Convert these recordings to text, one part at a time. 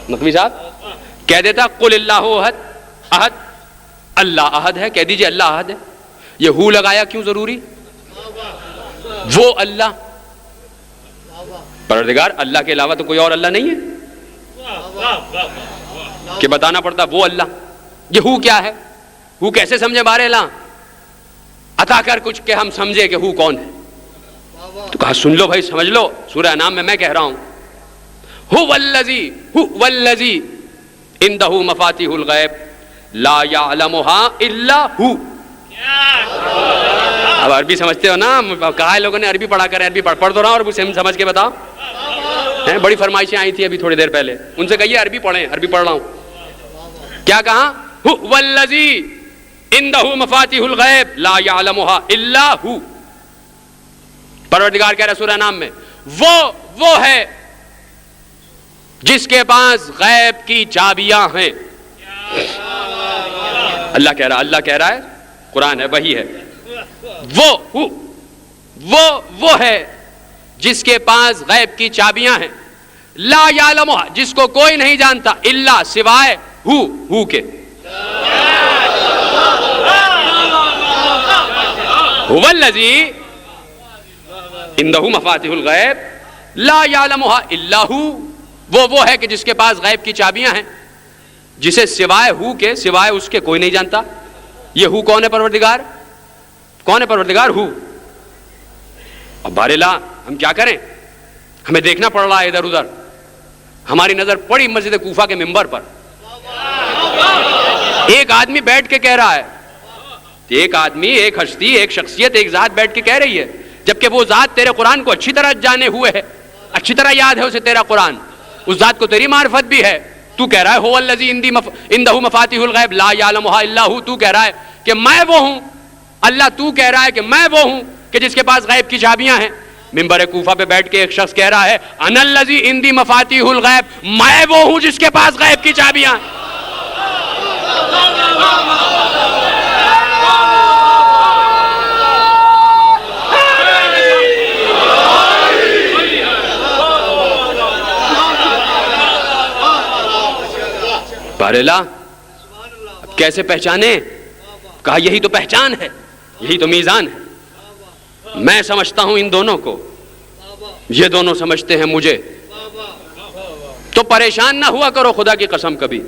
نقوی صاحب کہہ دیتا قل اللہ احد، احد اللہ احد ہے، کہہ دیجئے اللہ احد ہے، یہ ہو لگایا کیوں ضروری؟ وہ اللہ، پروردگار اللہ کے علاوہ تو کوئی اور اللہ نہیں ہے کہ بتانا پڑتا وہ اللہ. یہ ہو کیا ہے؟ ہو کیسے سمجھے بارے لا عطا کر کچھ کہ ہم سمجھے کہ ہو کون ہے. تو کہا سن لو بھائی، سمجھ لو، سورہ انعام میں کہہ رہا ہوں هو الذی عنده مفاتیح الغیب لا یعلمها الا هو. اب عربی سمجھتے ہو نا، کہا ہے لوگوں نے عربی پڑھا کریں، عربی پڑھ تو رہا ہوں اور اسے سمجھ کے بتاؤ. بڑی فرمائشیں آئی تھی ابھی تھوڑی دیر پہلے، ان سے کہیے عربی پڑھیں، عربی پڑھ رہا ہوں. کیا کہا؟ هو الذی عنده مفاتیح الغیب لا یعلمها الا هو. پروردگار کہہ رہا سورہ نام میں وہ ہے جس کے پاس غیب کی چابیاں ہیں. اللہ کہہ رہا ہے، قرآن ہے، وہی ہے. وہ ہے جس کے پاس غیب کی چابیاں ہیں، لا یعلمها جس کو کوئی نہیں جانتا، الا سوائے ہو کے. هو الذی عنده مفاتیح الغیب لا یعلمها الا هو. وہ ہے کہ جس کے پاس غیب کی چابیاں ہیں جسے سوائے ہو کے، سوائے اس کے کوئی نہیں جانتا. یہ ہو کون ہے؟ پروردگار. کون ہے پروردگار؟ ہو. اب بارلا ہم کیا کریں؟ ہمیں دیکھنا پڑ رہا ہے ادھر ادھر. ہماری نظر پڑی مسجد کوفہ کے منبر پر، ایک آدمی بیٹھ کے کہہ رہا ہے، ایک آدمی، ایک ہستی، ایک شخصیت، ایک ذات بیٹھ کے کہہ رہی ہے، جبکہ وہ ذات تیرے قرآن کو اچھی طرح جانے ہوئے ہے، اچھی طرح یاد ہے اسے تیرا قرآن، اس ذات کو تیری معرفت بھی ہے. تو کہہ رہا ہے هو الذی عنده مفاتیح الغیب لا یعلمها الا هو. تو کہہ رہا ہے کہ میں وہ ہوں. اللہ تو کہہ رہا ہے کہ میں وہ ہوں کہ جس کے پاس غیب کی چابیاں ہیں. منبر کوفہ پہ بیٹھ کے ایک شخص کہہ رہا ہے انا الذی عندی مفاتیح الغیب، میں وہ ہوں جس کے پاس غیب کی چابیاں ہیں. بارلا اب کیسے پہچانے؟ کہا یہی تو پہچان ہے، یہی تو میزان ہے. میں سمجھتا ہوں ان دونوں کو، یہ دونوں سمجھتے ہیں مجھے. تو پریشان نہ ہوا کرو خدا کی قسم کبھی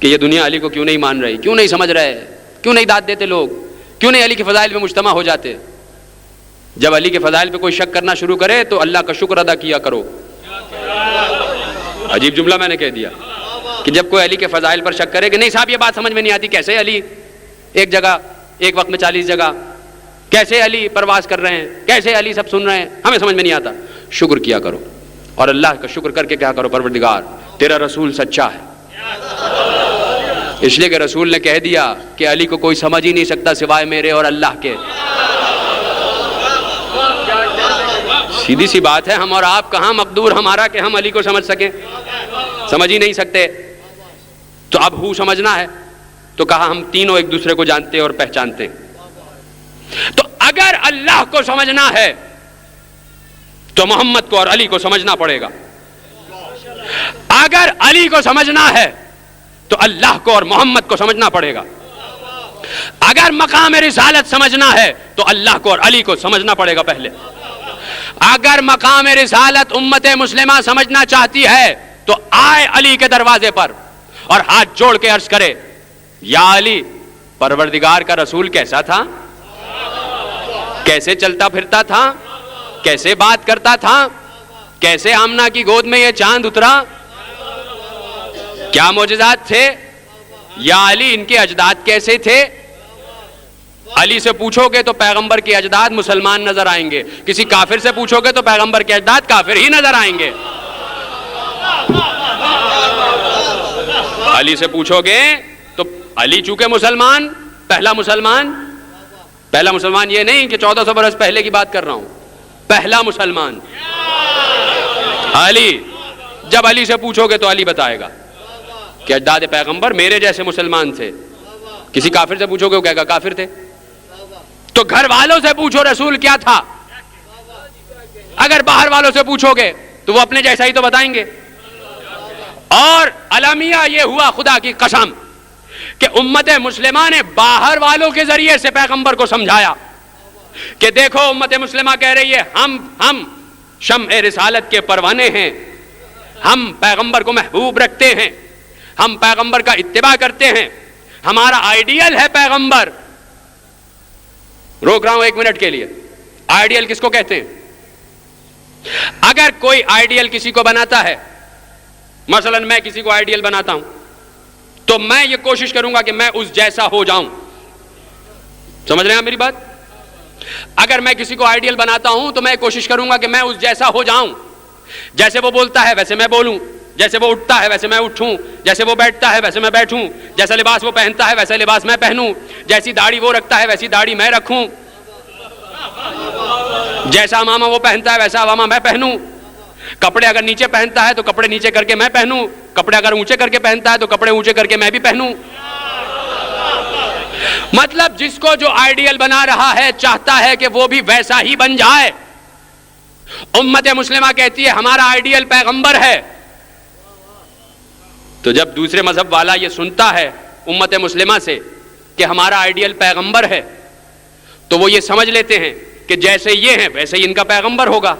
کہ یہ دنیا علی کو کیوں نہیں مان رہی، کیوں نہیں سمجھ رہے، کیوں نہیں داد دیتے لوگ، کیوں نہیں علی کے فضائل پہ مجتمع ہو جاتے. جب علی کے فضائل پہ کوئی شک کرنا شروع کرے تو اللہ کا شکر ادا کیا کرو. عجیب جملہ میں نے کہہ دیا کہ جب کوئی علی کے فضائل پر شک کرے کہ نہیں صاحب یہ بات سمجھ میں نہیں آتی، کیسے علی ایک جگہ ایک وقت میں 40 جگہ، کیسے علی پرواز کر رہے ہیں، کیسے علی سب سن رہے ہیں، ہمیں سمجھ میں نہیں آتا. شکر کیا کرو اور اللہ کا شکر کر کے کیا کرو پروردگار تیرا رسول سچا ہے. اس لیے کہ رسول نے کہہ دیا کہ علی کو کوئی سمجھ ہی نہیں سکتا سوائے میرے اور اللہ کے. سیدھی سی بات ہے، ہم اور آپ کہاں مقدور ہمارا کہ ہم علی کو سمجھ سکیں، سمجھ ہی نہیں سکتے. تو اب ہو سمجھنا ہے تو کہا ہم تینوں ایک دوسرے کو جانتے اور پہچانتے. تو اگر اللہ کو سمجھنا ہے تو محمد کو اور علی کو سمجھنا پڑے گا. اگر علی کو سمجھنا ہے تو اللہ کو اور محمد کو سمجھنا پڑے گا. اگر مقام رسالت سمجھنا ہے تو اللہ کو اور علی کو سمجھنا پڑے گا پہلے. اگر مقام رسالت امت مسلمہ سمجھنا چاہتی ہے تو آئے علی کے دروازے پر اور ہاتھ جوڑ کے عرض کرے یا علی پروردگار کا رسول کیسا تھا، کیسے چلتا پھرتا تھا، کیسے بات کرتا تھا، کیسے آمنہ کی گود میں یہ چاند اترا، کیا معجزات تھے. یا علی ان کے اجداد کیسے تھے. علی سے پوچھو گے تو پیغمبر کے اجداد مسلمان نظر آئیں گے، کسی کافر سے پوچھو گے تو پیغمبر کے اجداد کافر ہی نظر آئیں گے. علی سے پوچھو گے تو علی چونکہ مسلمان، پہلا مسلمان یہ نہیں کہ 1400 برس پہلے کی بات کر رہا ہوں، پہلا مسلمان علی. جب علی سے پوچھو گے تو علی بتائے گا کہ اجداد پیغمبر میرے جیسے مسلمان تھے. کسی کافر سے پوچھو گے وہ کہے گا کافر تھے. تو گھر والوں سے پوچھو رسول کیا تھا، اگر باہر والوں سے پوچھو گے تو وہ اپنے جیسا ہی تو بتائیں گے. اور المیہ یہ ہوا خدا کی قسم کہ امت مسلمہ نے باہر والوں کے ذریعے سے پیغمبر کو سمجھایا کہ دیکھو امت مسلمہ کہہ رہی ہے ہم شمع رسالت کے پروانے ہیں، ہم پیغمبر کو محبوب رکھتے ہیں، ہم پیغمبر کا اتباع کرتے ہیں، ہمارا آئیڈیل ہے پیغمبر۔ روک رہا ہوں 1 منٹ کے لیے، آئیڈیل کس کو کہتے ہیں؟ اگر کوئی آئیڈیل کسی کو بناتا ہے، مثلا میں کسی کو آئیڈیل بناتا ہوں تو میں یہ کوشش کروں گا کہ میں اس جیسا ہو جاؤں، سمجھ رہے ہیں میری بات؟ اگر میں کسی کو آئیڈیل بناتا ہوں تو میں کوشش کروں گا کہ میں اس جیسا ہو جاؤں، جیسے وہ بولتا ہے ویسے میں بولوں، جیسے وہ اٹھتا ہے ویسے میں اٹھوں، جیسے وہ بیٹھتا ہے ویسے میں بیٹھوں، جیسا لباس وہ پہنتا ہے ویسا لباس میں پہنوں، جیسی داڑھی وہ رکھتا ہے ویسی داڑھی میں رکھوں، جیسا امامہ وہ پہنتا ہے ویسا امامہ میں پہنوں، کپڑے اگر نیچے پہنتا ہے تو کپڑے نیچے کر کے میں پہنوں، کپڑے اگر اونچے کر کے پہنتا ہے تو کپڑے اونچے کر کے میں بھی پہنوں۔ مطلب جس کو جو آئیڈیل بنا رہا ہے چاہتا ہے کہ وہ بھی ویسا ہی بن جائے۔ امت مسلمہ کہتی ہے ہمارا آئیڈیل پیغمبر ہے، تو جب دوسرے مذہب والا یہ سنتا ہے امت مسلمہ سے کہ ہمارا آئیڈیل پیغمبر ہے تو وہ یہ سمجھ لیتے ہیں کہ جیسے یہ ہیں ویسے ہی ان کا پیغمبر ہوگا۔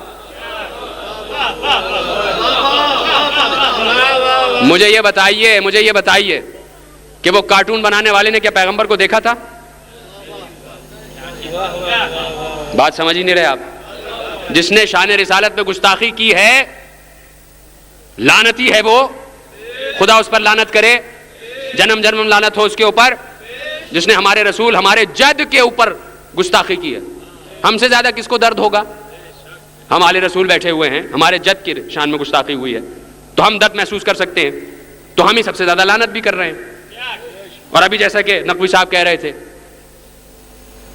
مجھے یہ بتائیے کہ وہ کارٹون بنانے والے نے کیا پیغمبر کو دیکھا تھا؟ بات سمجھ ہی نہیں رہے آپ۔ جس نے شان رسالت پہ گستاخی کی ہے لعنتی ہے وہ، خدا اس پر لعنت کرے، جنم جنم لعنت ہو اس کے اوپر۔ جس نے ہمارے رسول ہمارے جد کے اوپر گستاخی کی ہے، ہم سے زیادہ کس کو درد ہوگا؟ ہم آل رسول بیٹھے ہوئے ہیں، ہمارے جد کی شان میں گستاخی ہوئی ہے تو ہم درد محسوس کر سکتے ہیں، تو ہم ہی سب سے زیادہ لعنت بھی کر رہے ہیں۔ اور ابھی جیسا کہ نقوی صاحب کہہ رہے تھے،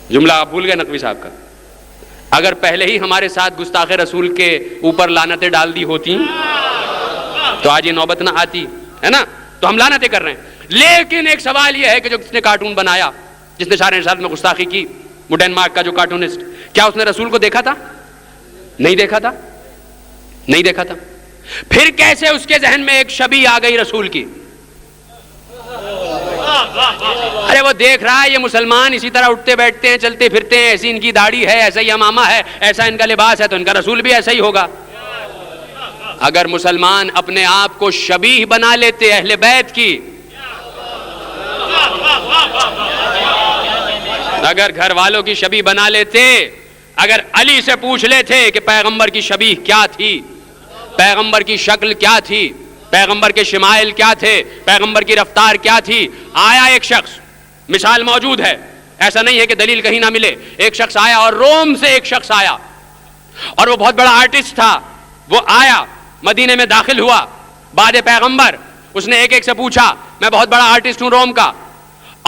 جملہ آپ بھول گئے نقوی صاحب کا، اگر پہلے ہی ہمارے ساتھ گستاخ رسول کے اوپر لعنتیں ڈال دی ہوتی تو آج یہ نوبت نہ آتی، ہے نا؟ تو ہم لعنتیں کر رہے ہیں۔ لیکن ایک سوال یہ ہے کہ جو جس نے کارٹون بنایا، جس نے شان رسالت میں گستاخی کی، وہ ڈینمارک کا جو کارٹونسٹ، کیا اس نے رسول کو دیکھا تھا؟ نہیں دیکھا تھا، نہیں دیکھا تھا۔ پھر کیسے اس کے ذہن میں ایک شبیہ آ گئی رسول کی؟ ارے وہ دیکھ رہا ہے یہ مسلمان اسی طرح اٹھتے بیٹھتے ہیں، چلتے پھرتے ہیں، ایسی ان کی داڑھی ہے، ایسا ہی امامہ ہے، ایسا ان کا لباس ہے، تو ان کا رسول بھی ایسا ہی ہوگا۔ اگر مسلمان اپنے آپ کو شبیہ بنا لیتے اہل بیت کی، اگر گھر والوں کی شبیہ بنا لیتے، اگر علی سے پوچھ لیتے کہ پیغمبر کی شبیہ کیا تھی، پیغمبر کی شکل کیا تھی، پیغمبر کے شمائل کیا تھے، پیغمبر کی رفتار کیا تھی، آیا ایک شخص، مثال موجود ہے، ایسا نہیں ہے کہ دلیل کہیں نہ ملے، ایک شخص آیا، اور روم سے ایک شخص آیا اور وہ بہت بڑا آرٹسٹ تھا، وہ آیا مدینے میں داخل ہوا بعد پیغمبر، اس نے ایک ایک سے پوچھا میں بہت بڑا آرٹسٹ ہوں روم کا،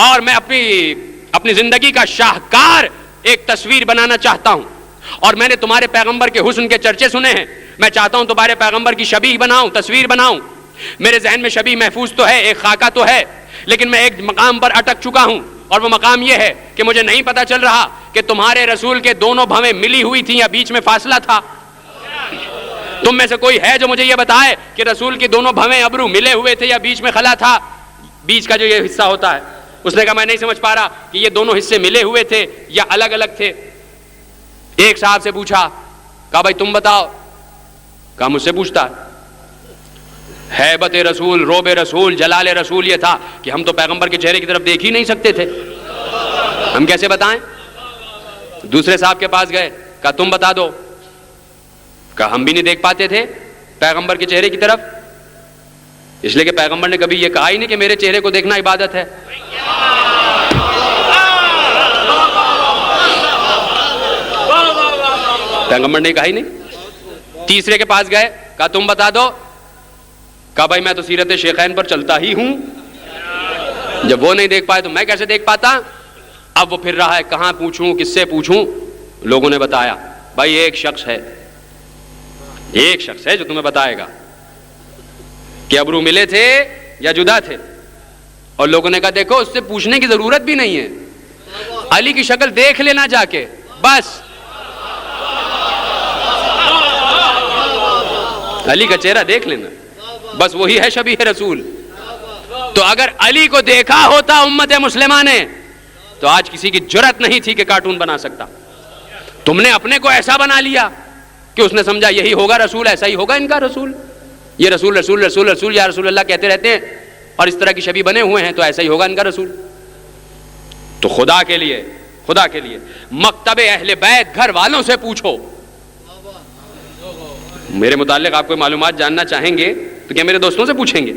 اور میں اپنی زندگی کا شاہکار ایک تصویر بنانا چاہتا ہوں، اور میں نے تمہارے پیغمبر کے حسن کے چرچے سنے ہیں، میں چاہتا ہوں تمہارے پیغمبر کی شبیہ بناؤں، تصویر بناؤں۔ میرے ذہن میں شبیہ محفوظ تو ہے، ایک خاکہ تو ہے، لیکن میں ایک مقام پر اٹک چکا ہوں، اور وہ مقام یہ ہے کہ مجھے نہیں پتا چل رہا کہ تمہارے رسول کے دونوں بھویں ملی ہوئی تھیں یا بیچ میں فاصلہ تھا۔ تم میں سے کوئی ہے جو مجھے یہ بتائے کہ رسول کی دونوں بھویں ابرو ملے ہوئے تھے یا بیچ میں خلا تھا، بیچ کا جو یہ حصہ ہوتا ہے؟ اس نے کہا میں نہیں سمجھ پا رہا کہ یہ دونوں حصے ملے ہوئے تھے یا الگ الگ تھے۔ ایک صاحب سے پوچھا، کہا بھائی تم بتاؤ، کہا مجھ سے پوچھتا ہے؟ ہیبت رسول، روب رسول، جلال رسول یہ تھا کہ ہم تو پیغمبر کے چہرے کی طرف دیکھ ہی نہیں سکتے تھے، ہم کیسے بتائیں؟ دوسرے صاحب کے پاس گئے، کہا تم بتا دو، کہا ہم بھی نہیں دیکھ پاتے تھے پیغمبر کے چہرے کی طرف، اس لیے کہ پیغمبر نے کبھی یہ کہا ہی نہیں کہ میرے چہرے کو دیکھنا عبادت ہے۔ پیغمبر نے کہا ہی نہیں۔ تیسرے کے پاس گئے، کہا تم بتا دو، کہا بھائی میں تو سیرت شیخین پر چلتا ہی ہوں، جب وہ نہیں دیکھ پائے تو میں کیسے دیکھ پاتا؟ اب وہ پھر رہا ہے کہاں پوچھوں، کس سے پوچھوں؟ لوگوں نے بتایا بھائی ایک شخص ہے جو تمہیں بتائے گا کہ ابرو ملے تھے یا جدا تھے۔ اور لوگوں نے کہا دیکھو اس سے پوچھنے کی ضرورت بھی نہیں ہے، علی کی شکل دیکھ لینا جا کے، بس علی کا چہرہ دیکھ لینا، بس وہی ہے شبیہ رسول۔ تو اگر علی کو دیکھا ہوتا امت مسلمہ نے تو آج کسی کی جرت نہیں تھی کہ کارٹون بنا سکتا. تم نے اپنے کو ایسا بنا لیا کہ اس نے سمجھا یہی ہوگا رسول, ایسا ہی ہوگا ان کا رسول, یہ رسول رسول رسول رسول یا رسول اللہ کہتے رہتے ہیں اور اس طرح کی شبیہ بنے ہوئے ہیں تو ایسا ہی ہوگا ان کا رسول. تو خدا کے لیے مکتب اہل بیت گھر والوں سے پوچھو. میرے متعلق آپ کوئی معلومات جاننا چاہیں گے تو کیا میرے دوستوں سے پوچھیں گے,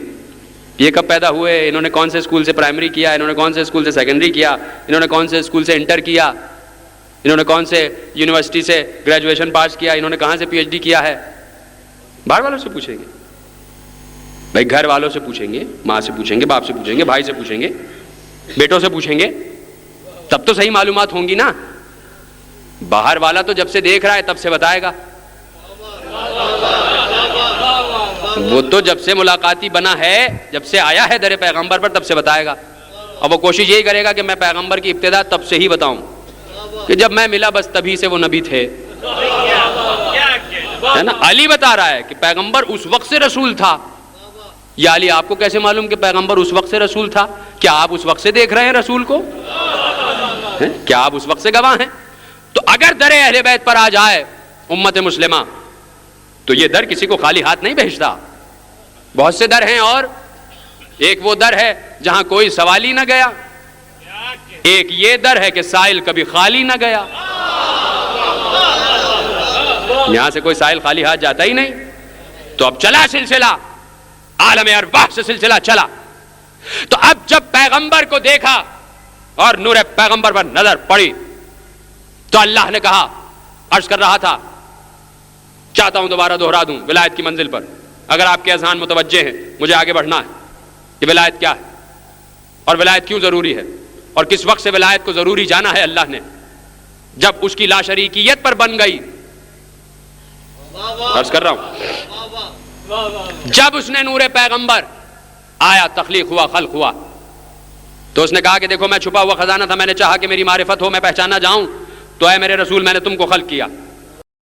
یہ کب پیدا ہوئے, انہوں نے کون سے اسکول سے پرائمری کیا, انہوں نے کون سے اسکول سے سیکنڈری کیا, انہوں نے کون سے اسکول سے انٹر کیا, انہوں نے کون سے یونیورسٹی سے گریجویشن پاس کیا, انہوں نے کہاں سے پی ایچ ڈی کیا ہے. باہر والوں سے پوچھیں گے بھائی, گھر والوں سے پوچھیں گے, ماں سے پوچھیں گے, باپ سے پوچھیں گے, بھائی سے پوچھیں گے, بیٹوں سے پوچھیں گے, تب تو صحیح معلومات ہوں گی نا. باہر والا تو جب سے دیکھ رہا ہے تب سے بتائے گا, وہ تو جب سے ملاقاتی بنا ہے, جب سے آیا ہے در پیغمبر پر تب سے بتائے گا. اور وہ کوشش یہی کرے گا کہ میں پیغمبر کی ابتدا تب سے ہی بتاؤں کہ جب میں ملا بس تبھی سے وہ نبی تھے, ہے نا. علی بتا رہا ہے کہ پیغمبر اس وقت سے رسول تھا. یا علی آپ کو کیسے معلوم کہ پیغمبر اس وقت سے رسول تھا؟ کیا آپ اس وقت سے دیکھ رہے ہیں رسول کو؟ کیا آپ اس وقت سے گواہ ہیں؟ تو اگر در اہل بیت پر آ جائے امت مسلمہ تو یہ در کسی کو خالی ہاتھ نہیں بھیجتا. بہت سے در ہیں, اور ایک وہ در ہے جہاں کوئی سوال ہی نہ گیا, ایک یہ در ہے کہ سائل کبھی خالی نہ گیا. یہاں سے کوئی سائل خالی ہاتھ جاتا ہی نہیں. تو اب چلا سلسلہ, عالم ارواح سے سلسلہ چلا. تو اب جب پیغمبر کو دیکھا اور نور پیغمبر پر نظر پڑی تو اللہ نے کہا, عرض کر رہا تھا, چاہتا ہوں دوبارہ دوہرا دوں ولایت کی منزل پر, اگر آپ کے اذہان متوجہ ہیں مجھے آگے بڑھنا ہے کہ ولایت کیا ہے اور ولایت کیوں ضروری ہے اور کس وقت سے ولایت کو ضروری جانا ہے اللہ نے, جب اس کی لاشریکیت پر بن گئی. عرض کر رہا ہوں, جب اس نے نور پیغمبر آیا, تخلیق ہوا, خلق ہوا, تو اس نے کہا کہ دیکھو میں چھپا ہوا خزانہ تھا, میں نے چاہا کہ میری معرفت ہو, میں پہچانا جاؤں, تو اے میرے رسول میں نے تم کو خلق کیا.